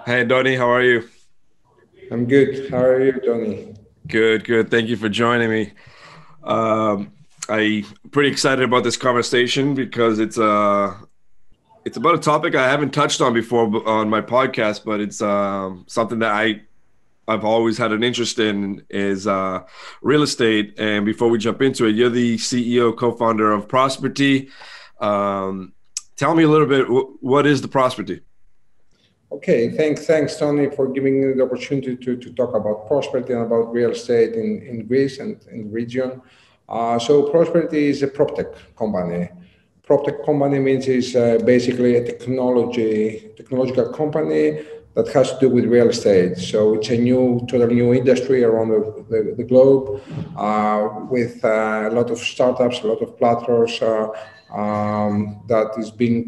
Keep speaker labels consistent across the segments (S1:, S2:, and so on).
S1: Hey, Donny, how are you?
S2: I'm good. How are you, Tony?
S1: Good, good. Thank you for joining me. Um, I'm pretty excited about this conversation because it's about a topic I haven't touched on before on my podcast, but it's something that I've always had an interest in is real estate. And before we jump into it, you're the CEO, co-founder of Prosperty. Um, Tell me a little bit, what is the Prosperty?
S2: Okay, thanks, Tony, for giving me the opportunity to talk about prosperity and about real estate in Greece and in the region. So Prosperity is a prop tech company. Prop tech company means it's basically a technological company that has to do with real estate. So it's a totally new industry around the globe with a lot of startups, a lot of platforms that is being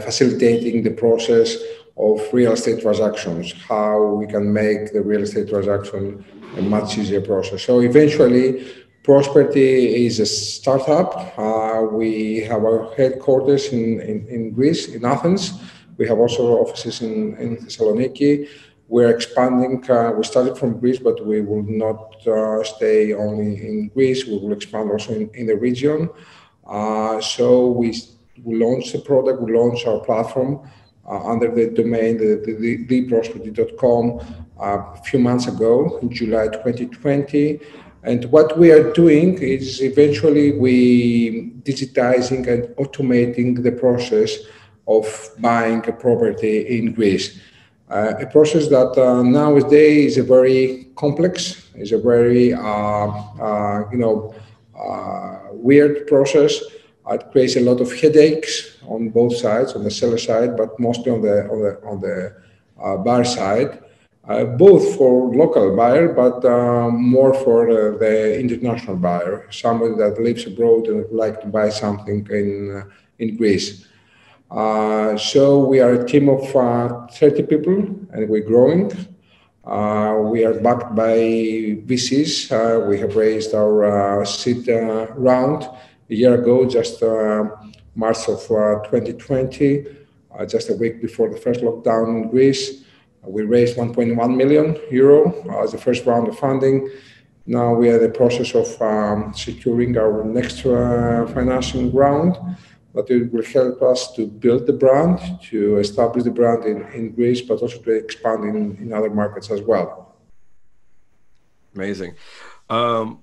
S2: facilitating the process of real estate transactions, how we can make the real estate transaction a much easier process. So eventually, Prosperty is a startup. We have our headquarters in Greece, in Athens. We have also offices in Thessaloniki. We're expanding. We started from Greece, but we will not stay only in Greece. We will expand also in the region. So we launched the product, we launched our platform under the domain, theprosperty.com, a few months ago, in July 2020. And what we are doing is eventually we digitizing and automating the process of buying a property in Greece. A process that nowadays is a very complex, is a very weird process. It creates a lot of headaches on both sides, on the seller side, but mostly on the buyer side, both for local buyer, but more for the international buyer, somebody that lives abroad and would like to buy something in Greece. So we are a team of 30 people, and we're growing. We are backed by VCs. We have raised our seed round a year ago, just March of 2020, just a week before the first lockdown in Greece. We raised 1.1 million euro as the first round of funding. Now we are in the process of securing our next financing round, but it will help us to build the brand, to establish the brand in Greece, but also to expand in other markets as well.
S1: Amazing. Um,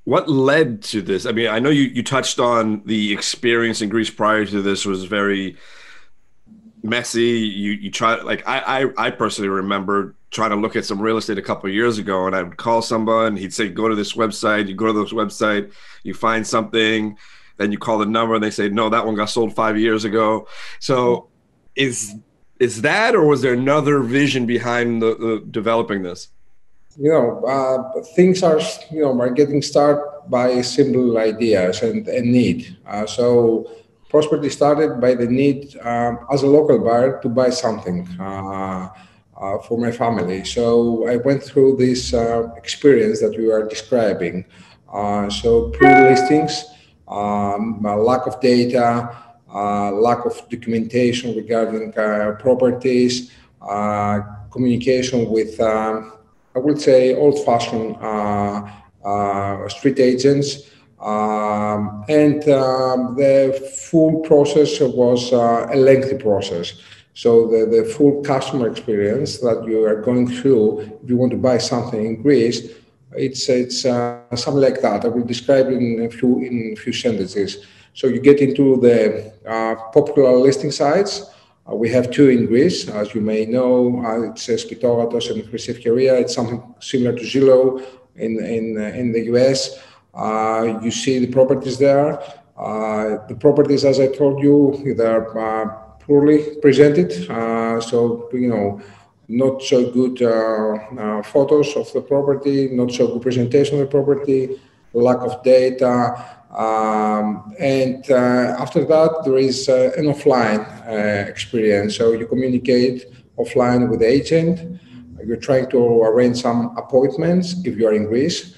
S1: What led to this? I mean, I know you touched on the experience in Greece prior to this was very messy. You try like I personally remember trying to look at some real estate a couple of years ago, and I would call someone. He'd say, "Go to this website." You go to this website, you find something, then you call the number, and they say, "No, that one got sold 5 years ago." So, is is that, or was there another vision behind the developing this?
S2: Things are getting started by simple ideas and a need. So Prosperity started by the need as a local buyer to buy something for my family. So I went through this experience that you are describing. So pre-listings, a lack of data, lack of documentation regarding properties, communication with I would say old-fashioned street agents, and the full process was a lengthy process. So the full customer experience that you are going through if you want to buy something in Greece, it's something like that. I will describe it in a few sentences. So you get into the popular listing sites. We have two in Greece, as you may know. It's Spitogatos and Chryseveria. It's something similar to Zillow in the US. You see the properties there. The properties, as I told you, they're poorly presented. Not so good photos of the property, not so good presentation of the property, lack of data. And after that, there is an offline experience. So you communicate offline with the agent. You're trying to arrange some appointments if you are in Greece.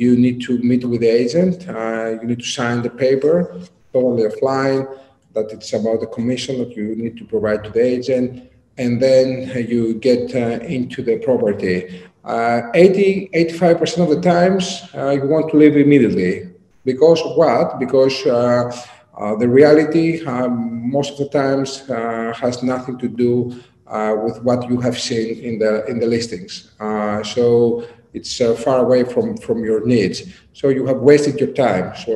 S2: You need to meet with the agent. You need to sign the paper totally offline. that it's about the commission that you need to provide to the agent, and then you get into the property. 85% of the times you want to leave immediately. Because what? Because the reality most of the times has nothing to do with what you have seen in the listings. So it's far away from your needs. So you have wasted your time. So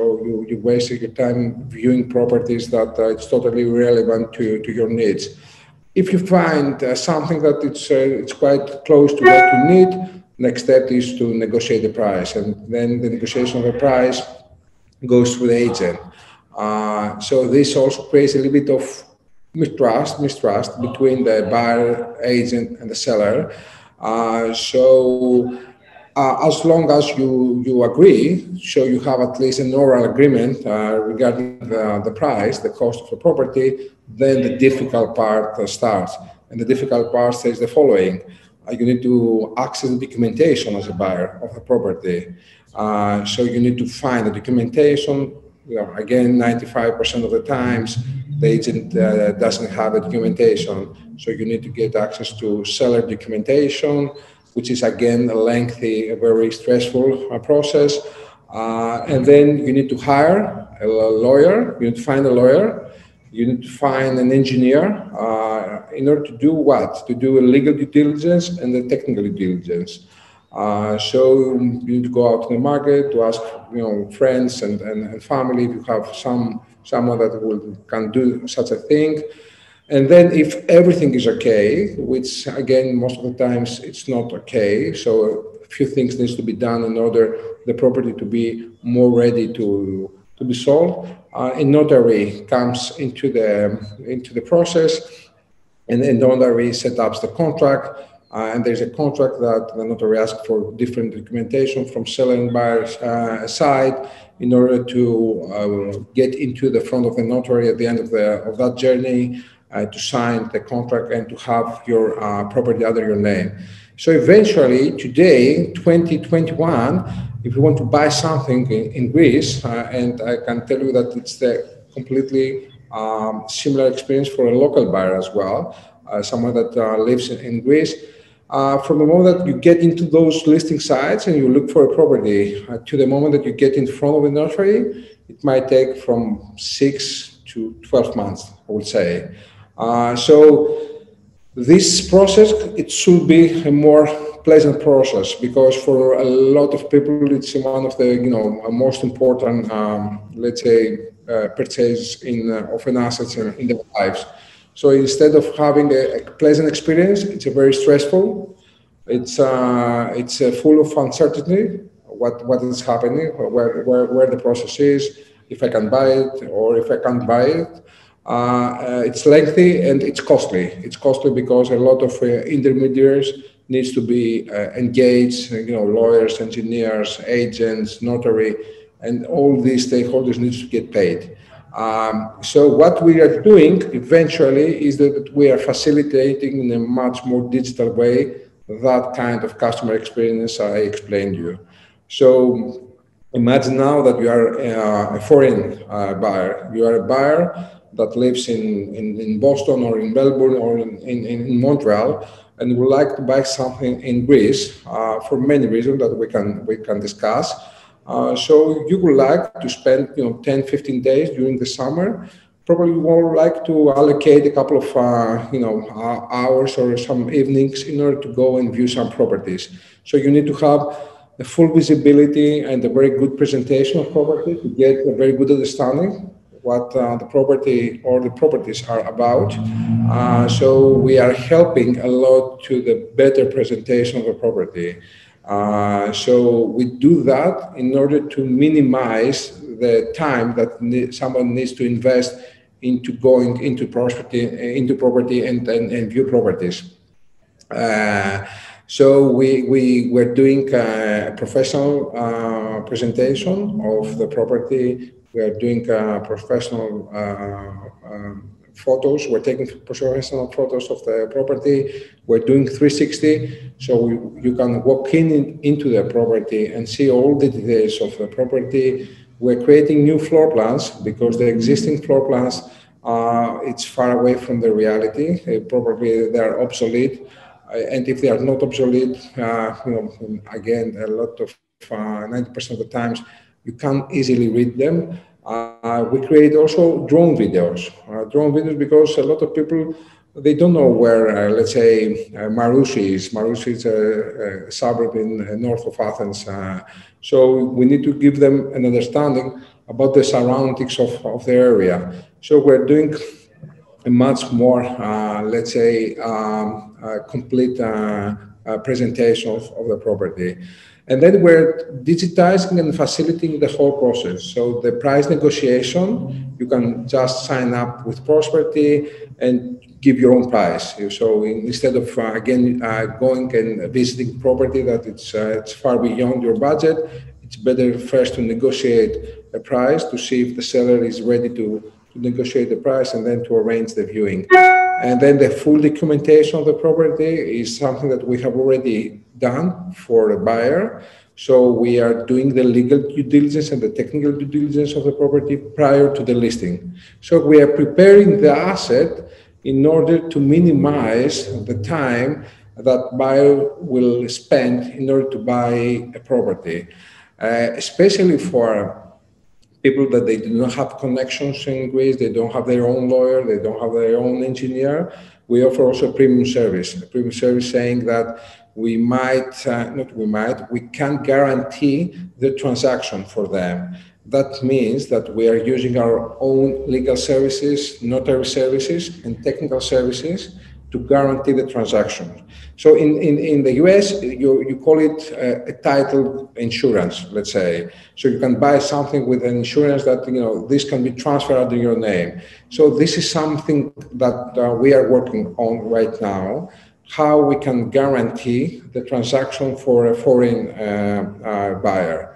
S2: you wasted your time viewing properties that it's totally irrelevant to your needs. If you find something that it's quite close to what you need, next step is to negotiate the price, and then the negotiation of the price goes through the agent. So this also creates a little bit of mistrust between the buyer, agent, and the seller. As long as you agree, so you have at least an oral agreement regarding the price, the cost of the property, then the difficult part starts. And the difficult part says the following. You need to access the documentation as a buyer of the property. So you need to find the documentation. Again, 95% of the times, the agent doesn't have the documentation. So you need to get access to seller documentation, which is again a lengthy, a very stressful process. And then you need to hire a lawyer. You need to find a lawyer. You need to find an engineer in order to do what? To do a legal due diligence and the technical due diligence. So you need to go out to the market to ask, friends and family if you have someone that can do such a thing. And then if everything is okay, which again, most of the times it's not okay, so a few things needs to be done in order the property to be more ready to be sold. A notary comes into the process, and the notary sets up the contract. And there's a contract that the notary asks for different documentation from seller and buyer's side in order to get into the front of the notary at the end of that journey to sign the contract and to have your property under your name. So eventually, today, 2021, if you want to buy something in Greece, and I can tell you that it's the completely similar experience for a local buyer as well, someone that lives in Greece. From the moment that you get into those listing sites and you look for a property to the moment that you get in front of a notary, it might take from 6 to 12 months, I would say. So this process, it should be a more pleasant process, because for a lot of people, it's one of the most important, let's say, purchase of an asset in their lives. So instead of having a pleasant experience, it's a very stressful. It's full of uncertainty. What is happening? Where the process is? If I can buy it or if I can't buy it. It's lengthy and it's costly. It's costly because a lot of intermediaries needs to be engaged. Lawyers, engineers, agents, notary, and all these stakeholders needs to get paid. So what we are doing eventually is that we are facilitating in a much more digital way that kind of customer experience I explained to you. So imagine now that you are a foreign buyer. You are a buyer that lives in Boston or in Melbourne or in Montreal and would like to buy something in Greece for many reasons that we can discuss. So you would like to spend 10, 15 days during the summer. Probably you would like to allocate a couple of hours or some evenings in order to go and view some properties. So you need to have a full visibility and a very good presentation of property to get a very good understanding what the property or the properties are about. So we are helping a lot to the better presentation of the property. So we do that in order to minimize the time that someone needs to invest into going into property and view properties. So we're doing a professional presentation of the property. We are doing professional photos. We're taking professional photos of the property. We're doing 360, so you can walk into the property and see all the details of the property. We're creating new floor plans because the existing floor plans It's far away from the reality. Probably they are obsolete. And if they are not obsolete, again, a lot of 90% of the times, you can't easily read them. We create also drone videos because a lot of people they don't know where, let's say, Marousi is. Marousi is a suburb in north of Athens. So we need to give them an understanding about the surroundings of the area. So we're doing a much more, let's say, complete presentation of the property. And then we're digitizing and facilitating the whole process. So the price negotiation, you can just sign up with Prosperty and give your own price. So instead of going and visiting property that it's far beyond your budget, it's better first to negotiate a price to see if the seller is ready to negotiate the price and then to arrange the viewing. And then the full documentation of the property is something that we have already done for a buyer. So we are doing the legal due diligence and the technical due diligence of the property prior to the listing. So we are preparing the asset in order to minimize the time that buyer will spend in order to buy a property, especially for people that they do not have connections in Greece, they don't have their own lawyer, they don't have their own engineer. We offer also a premium service saying that we can guarantee the transaction for them. That means that we are using our own legal services, notary services, and technical services to guarantee the transaction. So in the US, you call it a title insurance, let's say. So you can buy something with an insurance that, this can be transferred under your name. So this is something that we are working on right now, how we can guarantee the transaction for a foreign buyer.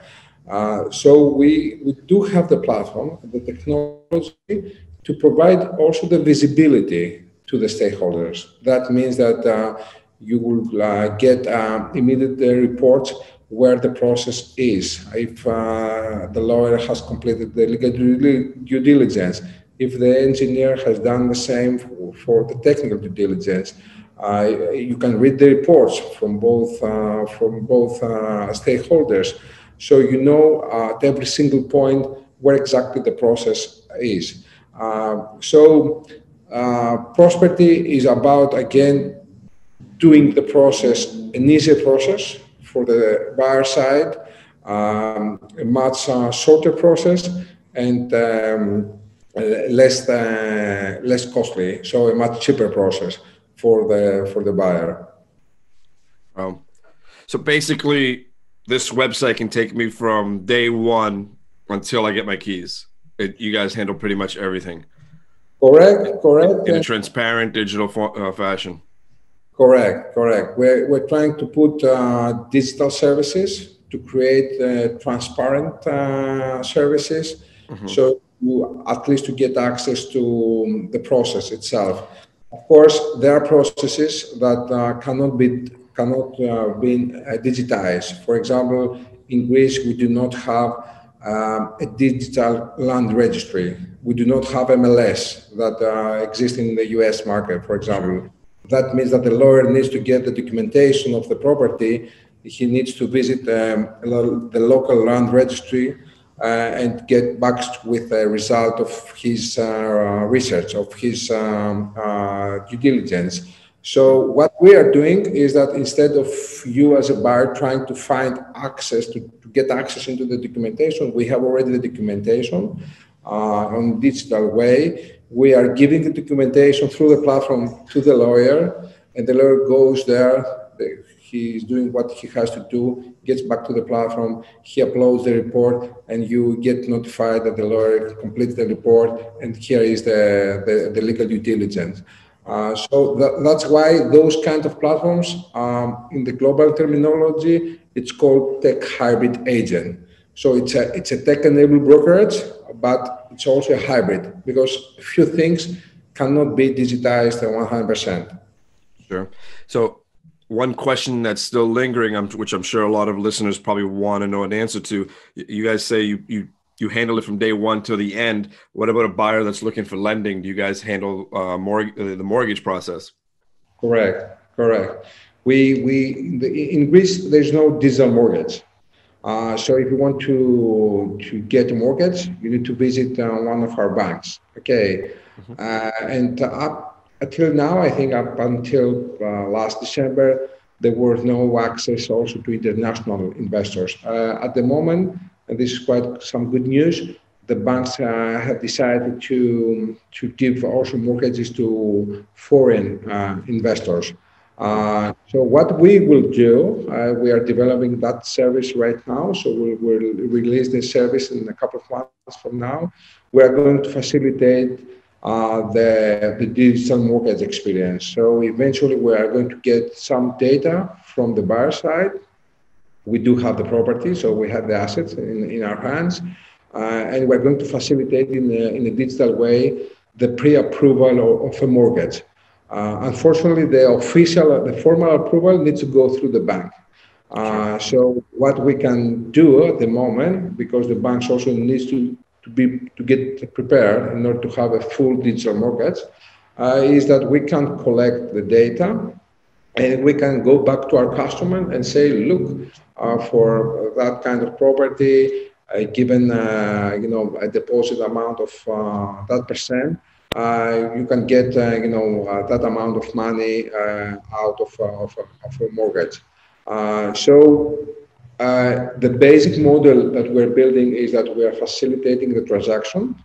S2: So we do have the platform, the technology to provide also the visibility to the stakeholders. That means that you will get immediate reports where the process is. If the lawyer has completed the legal due diligence, if the engineer has done the same for the technical due diligence, you can read the reports from both stakeholders, so you know at every single point where exactly the process is. Prosperity is about, again, doing the process an easier process for the buyer side, a much shorter process, and less costly, so a much cheaper process for the buyer.
S1: So basically, this website can take me from day one until I get my keys. You guys handle pretty much everything.
S2: Correct.
S1: In a transparent digital fashion.
S2: Correct. We're trying to put digital services to create transparent services, so at least to get access to the process itself. Of course, there are processes that cannot be digitized. For example, in Greece, we do not have a digital land registry. We do not have MLS that exist in the US market, for example. That means that the lawyer needs to get the documentation of the property. He needs to visit the local land registry and get back with a result of his research, of his due diligence. So what we are doing is that instead of you as a buyer trying to find access, to get access into the documentation, we have already the documentation on digital way. We are giving the documentation through the platform to the lawyer, and the lawyer goes there. He's doing what he has to do, gets back to the platform, he uploads the report, and you get notified that the lawyer completes the report, and here is the legal due diligence. That's why those kind of platforms, in the global terminology, it's called tech hybrid agent. So it's a tech-enabled brokerage, but it's also a hybrid because a few things cannot be digitized at 100%.
S1: Sure. So one question that's still lingering, which I'm sure a lot of listeners probably want to know an answer to, you guys say you you handle it from day one to the end. What about a buyer that's looking for lending? Do you guys handle the mortgage process?
S2: Correct. In Greece, there's no digital mortgage. So if you want to get a mortgage, you need to visit one of our banks. Okay,
S1: Mhm.
S2: and up until now, I think up until last December, there was no access also to international investors. At the moment, and this is quite some good news, the banks have decided to give also mortgages to foreign investors. So what we will do, we are developing that service right now. So we'll release this service in a couple of months from now. We are going to facilitate the digital mortgage experience. So eventually we are going to get some data from the buyer side. We do have the property, so we have the assets in our hands, and we're going to facilitate in a digital way the pre-approval of a mortgage. Unfortunately, the formal approval needs to go through the bank.
S1: Sure.
S2: So what we can do at the moment, because the banks also needs to get prepared in order to have a full digital mortgage, is that we can collect the data and we can go back to our customer and say, look, for that kind of property, given a deposit amount of that percent, you can get that amount of money out of a mortgage. The basic model that we're building is that we are facilitating the transaction,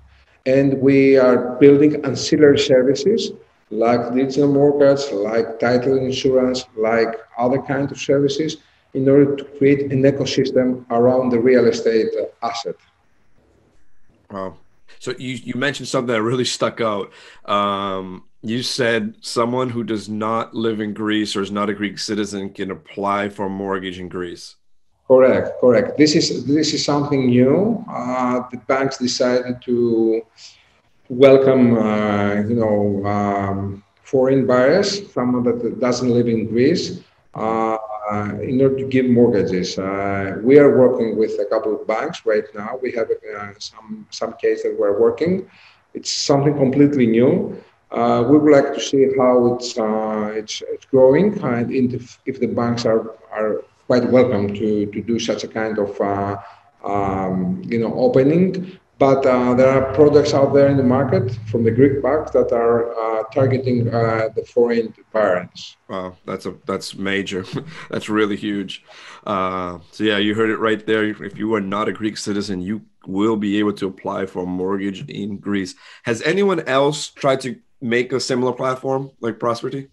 S2: and we are building ancillary services like digital mortgage, like title insurance, like other kinds of services in order to create an ecosystem around the real estate asset.
S1: Wow. So you mentioned something that really stuck out. You said someone who does not live in Greece or is not a Greek citizen can apply for a mortgage in Greece.
S2: Correct. This is something new. The banks decided to welcome, foreign buyers, someone that doesn't live in Greece,
S1: Mhm.
S2: in order to give mortgages. We are working with a couple of banks right now. We have some case that we're working. It's something completely new. We would like to see how it's growing, and if the banks are quite welcome to do such a kind of opening. But there are products out there in the market from the Greek banks that are targeting the foreign parents.
S1: Wow, that's major. That's really huge. So yeah, you heard it right there. If you are not a Greek citizen, you will be able to apply for a mortgage in Greece. Has anyone else tried to make a similar platform like Prosperty?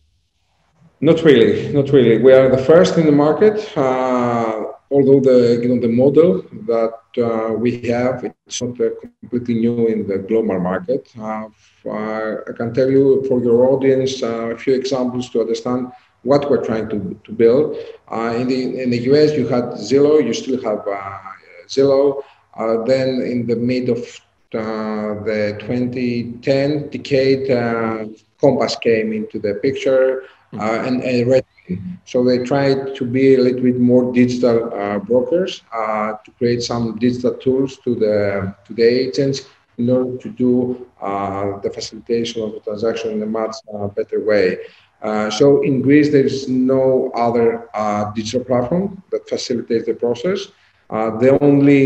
S2: Not really. We are the first in the market. Although the model that we have, it's not completely new in the global market. I can tell you for your audience a few examples to understand what we're trying to build. In the US, you had Zillow. You still have Zillow. Then in the mid of the 2010 decade, Compass came into the picture,
S1: Mhm.
S2: and Red. So they tried to be a little bit more digital brokers to create some digital tools to the agents in order to do the facilitation of the transaction in a much better way. So in Greece, there is no other digital platform that facilitates the process. The only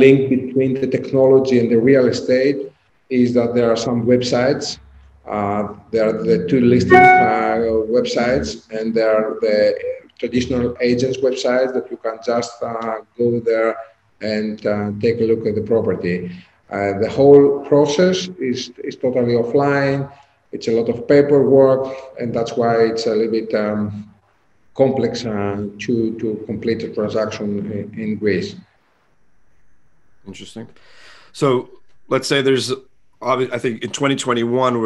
S2: link between the technology and the real estate is that there are some websites. There are the two listed websites, and there are the traditional agents websites that you can just go there and take a look at the property. The whole process is totally offline. It's a lot of paperwork, and that's why it's a little bit complex to complete a transaction in Greece.
S1: Interesting. So let's say I think in 2021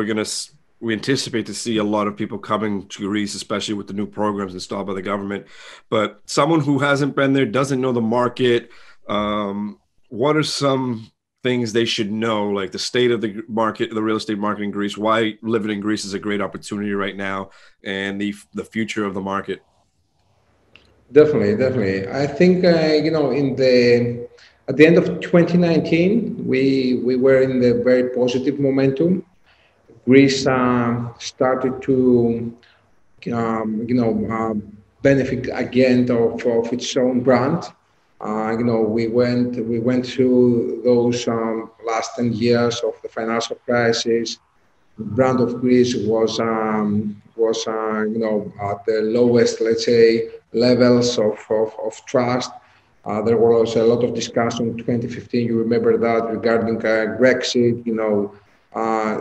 S1: we anticipate to see a lot of people coming to Greece, especially with the new programs installed by the government. But someone who hasn't been there, doesn't know the market, what are some things they should know, like the state of the market, the real estate market in Greece, why living in Greece is a great opportunity right now, and the future of the market?
S2: Definitely. I think in At the end of 2019, we were in the very positive momentum. Greece started to benefit again of its own brand. We went through those last 10 years of the financial crisis. The brand of Greece was at the lowest, let's say, levels of trust. There was a lot of discussion in 2015. You remember that regarding Brexit.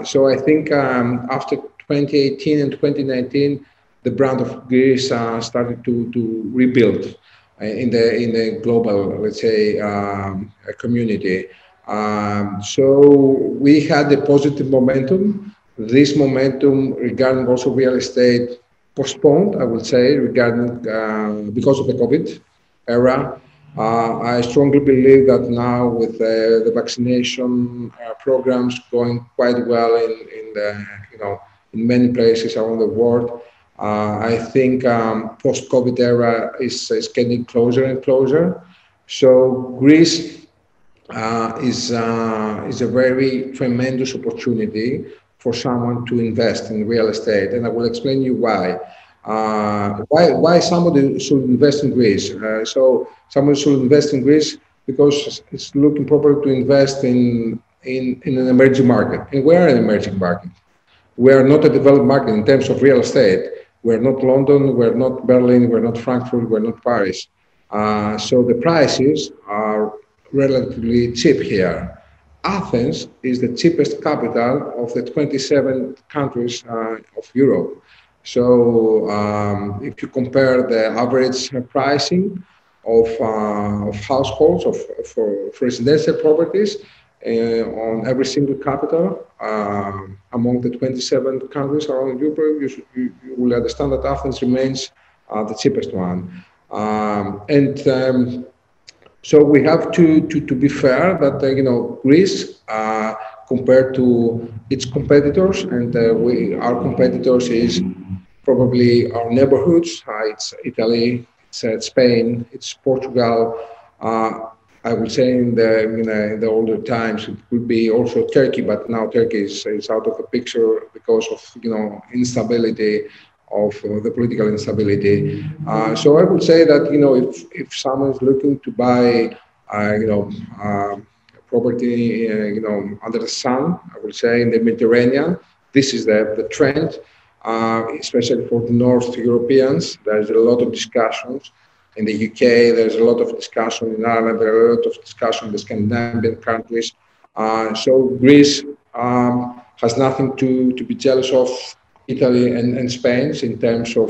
S2: So I think after 2018 and 2019, the brand of Greece started to rebuild in the global, let's say, community. So we had a positive momentum. This momentum regarding also real estate postponed, I would say, regarding because of the COVID era. I strongly believe that now with the vaccination programs going quite well in many places around the world, I think post-COVID era is getting closer and closer. So Greece is a very tremendous opportunity for someone to invest in real estate, and I will explain you why. Why somebody should invest in Greece? So someone should invest in Greece because it's looking properly to invest in an emerging market, and we are an emerging market. We are not a developed market in terms of real estate. We're not London, we're not Berlin, we're not Frankfurt, we're not Paris. So the prices are relatively cheap here. Athens is the cheapest capital of the 27 countries of Europe. So if you compare the average pricing of households, for residential properties, on every single capital among the 27 countries around Europe, you will understand that Athens remains the cheapest one. So we have to be fair that Greece, compared to its competitors, and our competitors is probably our neighborhoods. It's Italy, it's Spain, it's Portugal. I would say in the older times it could be also Turkey, but now Turkey is out of the picture because of instability of the political instability. So I would say that if someone is looking to buy property under the sun, I would say in the Mediterranean, this is the trend, especially for the North Europeans. There's a lot of discussions. In the UK, there's a lot of discussion. In Ireland, there are a lot of discussion in the Scandinavian countries. So Greece has nothing to be jealous of Italy and Spain in terms of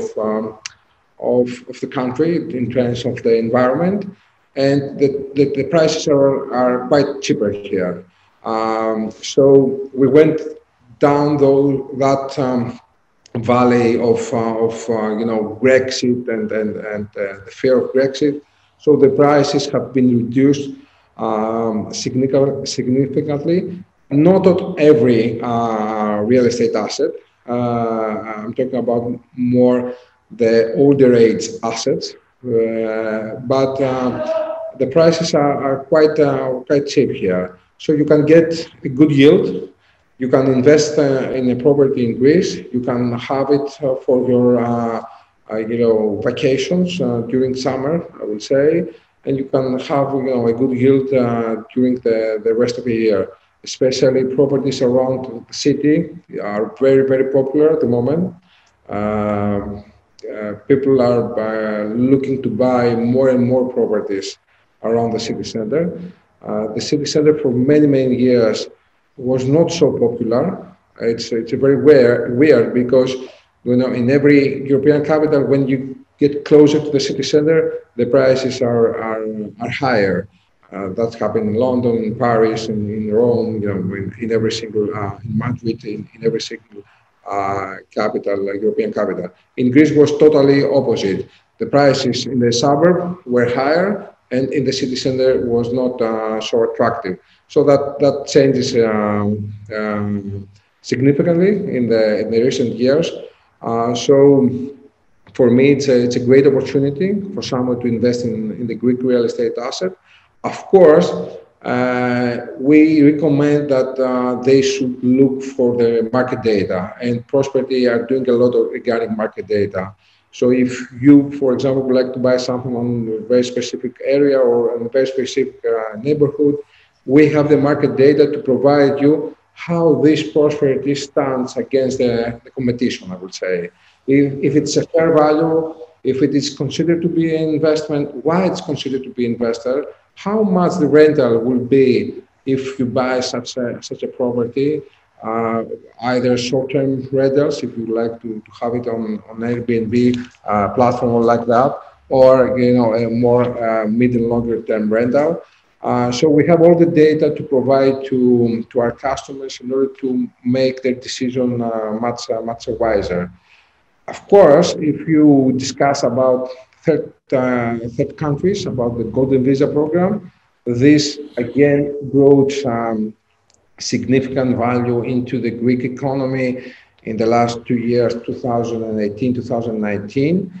S2: the country, in terms of the environment, and the prices are quite cheaper here. So we went down that valley of Brexit and the fear of Brexit. So the prices have been reduced significantly. Not on every real estate asset. I'm talking about more the older age assets, but the prices are quite cheap here. So you can get a good yield. You can invest in a property in Greece. You can have it for your vacations during summer, I would say, and you can have a good yield during the rest of the year. Especially properties around the city are very, very popular at the moment. People are looking to buy more and more properties around the city center. The city center for many, many years was not so popular. It's a very weird because in every European capital, when you get closer to the city center, the prices are higher. That's happened in London, in Paris, in Rome, in every single, in Madrid, in every single capital, European capital. In Greece was totally opposite. The prices in the suburb were higher, and in the city center was not so attractive. So that changes significantly in the recent years. So for me, it's a great opportunity for someone to invest in the Greek real estate asset. Of course, we recommend that they should look for the market data, and Prosperty are doing a lot of regarding market data. So if you, for example, would like to buy something on a very specific area or in a very specific neighborhood, we have the market data to provide you how this Prosperty stands against the competition, I would say. If it's a fair value, if it is considered to be an investment, why it's considered to be investor, how much the rental will be if you buy such a property, uh, either short-term rentals, if you like to have it on Airbnb platform or like that, or a more mid and longer term rental. So we have all the data to provide to our customers in order to make their decision much wiser. Of course, if you discuss about third countries, about the Golden Visa program, this again brought significant value into the Greek economy in the last 2 years, 2018, 2019.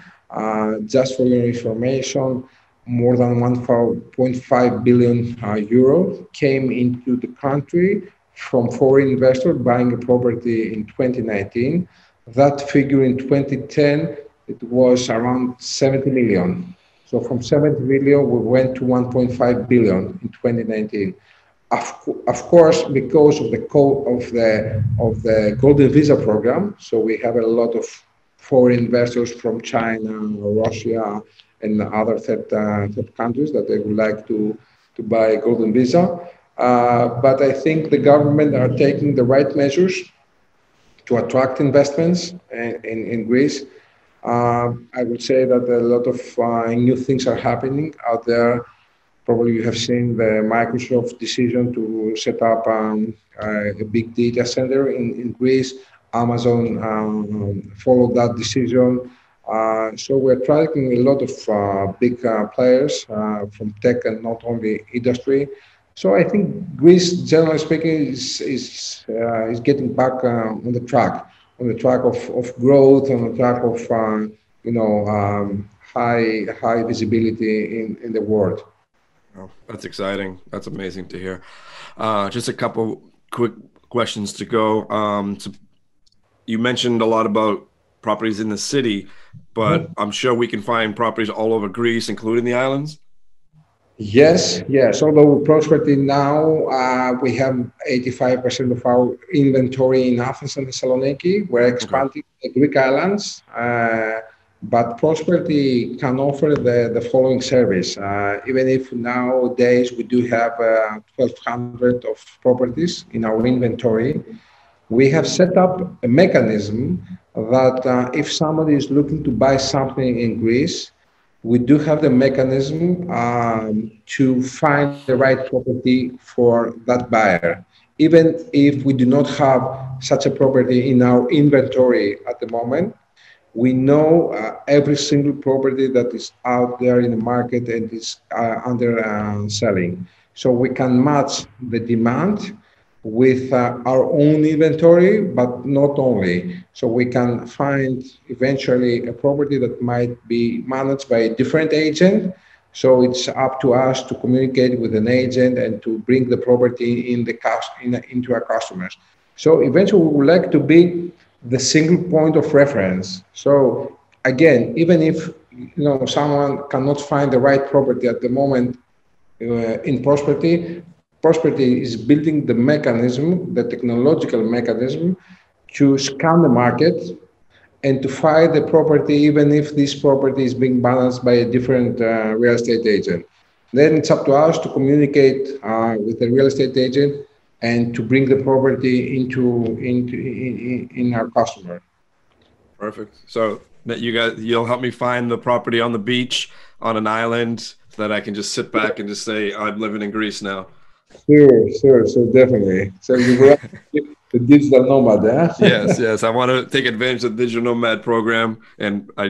S2: Just for your information, more than 1.5 billion euro came into the country from foreign investors buying a property in 2019. That figure in 2010, it was around 70 million. So from 70 million, we went to 1.5 billion in 2019. Of course, because of the Golden Visa program, so we have a lot of foreign investors from China, Russia, and other third countries that they would like to buy Golden Visa. But I think the government are taking the right measures to attract investments in Greece. I would say that a lot of new things are happening out there. Probably you have seen the Microsoft decision to set up a big data center in Greece. Amazon followed that decision. So we're tracking a lot of big players from tech and not only industry. So I think Greece, generally speaking, is getting back on the track of growth, on the track of high visibility in the world.
S1: Oh, that's exciting. That's amazing to hear. Just a couple quick questions to go. So you mentioned a lot about properties in the city, but I'm sure we can find properties all over Greece, including the islands.
S2: Yes, yes. Although Prosperty now we have 85% of our inventory in Athens and Thessaloniki. We're
S1: Okay.
S2: expanding the Greek islands, but Prosperty can offer the following service. Even if nowadays we do have 1,200 of properties in our inventory, we have set up a mechanism that if somebody is looking to buy something in Greece, we do have the mechanism to find the right property for that buyer. Even if we do not have such a property in our inventory at the moment, we know every single property that is out there in the market and is under selling. So we can match the demand with our own inventory, but not only. So we can find eventually a property that might be managed by a different agent. So it's up to us to communicate with an agent and to bring the property into our customers. So eventually we would like to be the single point of reference. So again, even if someone cannot find the right property at the moment in Prosperty, Prosperty is building the mechanism, the technological mechanism to scan the market and to find the property, even if this property is being balanced by a different real estate agent. Then it's up to us to communicate with the real estate agent and to bring the property in our customer.
S1: Perfect. So that you'll help me find the property on the beach on an island so that I can just sit back and just say, I'm living in Greece now.
S2: Sure, sure, so definitely. So you were the digital nomad,
S1: Yes,
S2: eh?
S1: yes. I want to take advantage of the digital nomad program, and I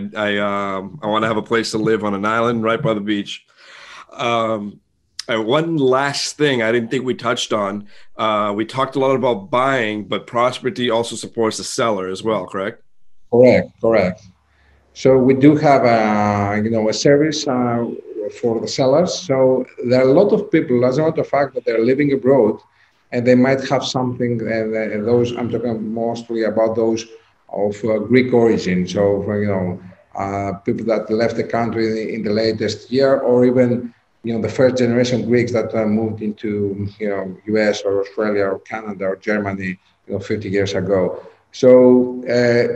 S1: want to have a place to live on an island right by the beach. One last thing I didn't think we touched on. We talked a lot about buying, but Prosperity also supports the seller as well, correct?
S2: Correct, correct. So we do have a service for the sellers. So there are a lot of people, as a matter of fact, that they're living abroad, and they might have something. And those I'm talking mostly about those of Greek origin. So, people that left the country in the latest year, or even the first generation Greeks that moved into U.S. or Australia or Canada or Germany 50 years ago. So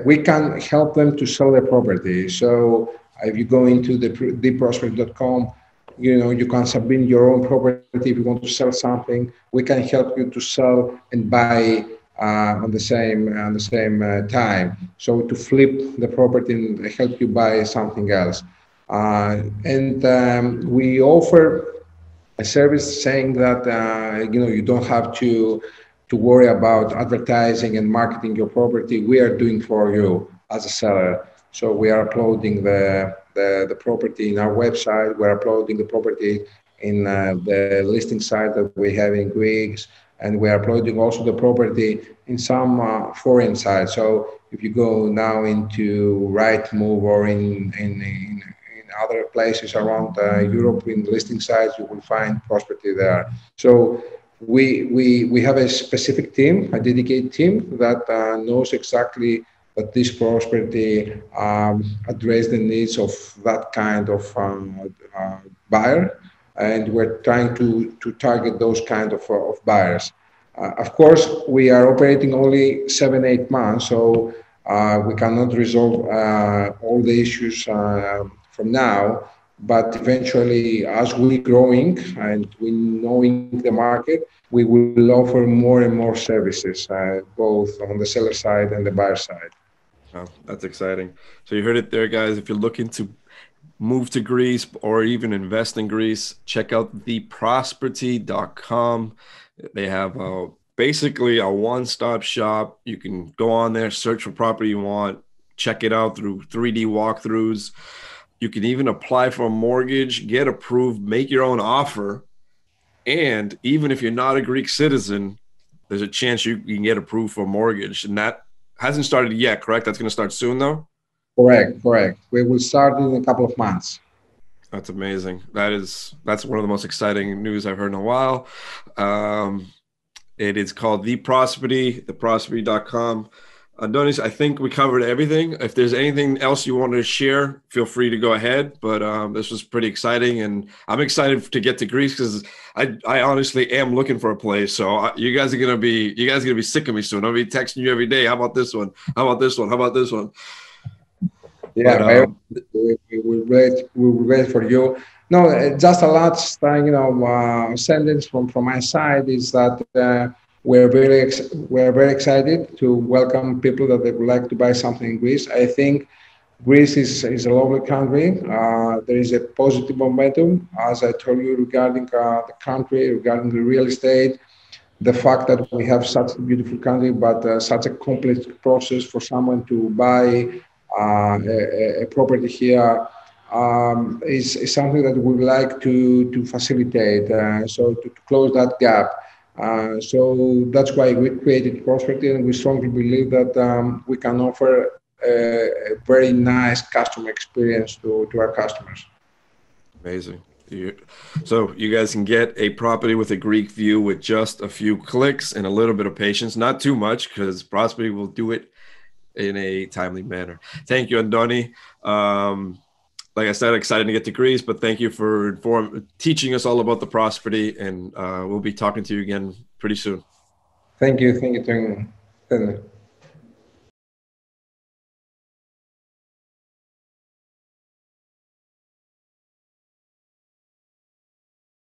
S2: we can help them to sell their property. So if you go into the prosperty.com, you can submit your own property. If you want to sell something, we can help you to sell and buy on the same time. So to flip the property and help you buy something else. And we offer a service saying that you don't have to worry about advertising and marketing your property. We are doing for you as a seller. So we are uploading the property in our website. We're uploading the property in the listing site that we have in Greeks, and we're uploading also the property in some foreign sites. So if you go now into Rightmove or in other places around Europe in listing sites, you will find Prosperty there. So we have a specific team, a dedicated team that knows exactly that this Prosperty address the needs of that kind of buyer, and we're trying to target those kind of buyers. Of course, we are operating only 7-8 months, so we cannot resolve all the issues from now. But eventually, as we're growing and we knowing the market, we will offer more and more services, both on the seller side and the buyer side.
S1: Oh, that's exciting. So you heard it there, guys. If you're looking to move to Greece or even invest in Greece, check out theprosperty.com. They have basically a one-stop shop. You can go on there, search for property you want, check it out through 3D walkthroughs. You can even apply for a mortgage, get approved, make your own offer. And even if you're not a Greek citizen, there's a chance you can get approved for a mortgage. And that hasn't started yet, correct? That's going to start soon, though?
S2: Correct, correct. We will start in a couple of months.
S1: That's amazing. That's one of the most exciting news I've heard in a while. It is called The Prosperty, theprosperty.com. Adonis, I think we covered everything. If there's anything else you wanted to share, feel free to go ahead. But this was pretty exciting, and I'm excited to get to Greece because I honestly am looking for a place. So you guys are gonna be sick of me soon. I'll be texting you every day. How about this one? How about this one? How about this one?
S2: Yeah, we will wait for you. No, just a last sentence from my side is that we're very excited to welcome people that they would like to buy something in Greece. I think Greece is a lovely country. There is a positive momentum, as I told you, regarding the country, regarding the real estate. The fact that we have such a beautiful country, but such a complex process for someone to buy a property here is something that we would like to facilitate, to close that gap. So that's why we created Prosperty, and we strongly believe that we can offer a very nice customer experience to our customers.
S1: Amazing. So you guys can get a property with a Greek view with just a few clicks and a little bit of patience, not too much, because Prosperty will do it in a timely manner. Thank you, Andoni. Like I said, excited to get to Greece, but thank you for teaching us all about the Prosperty, and we'll be talking to you again pretty soon.
S2: Thank you. Thank you.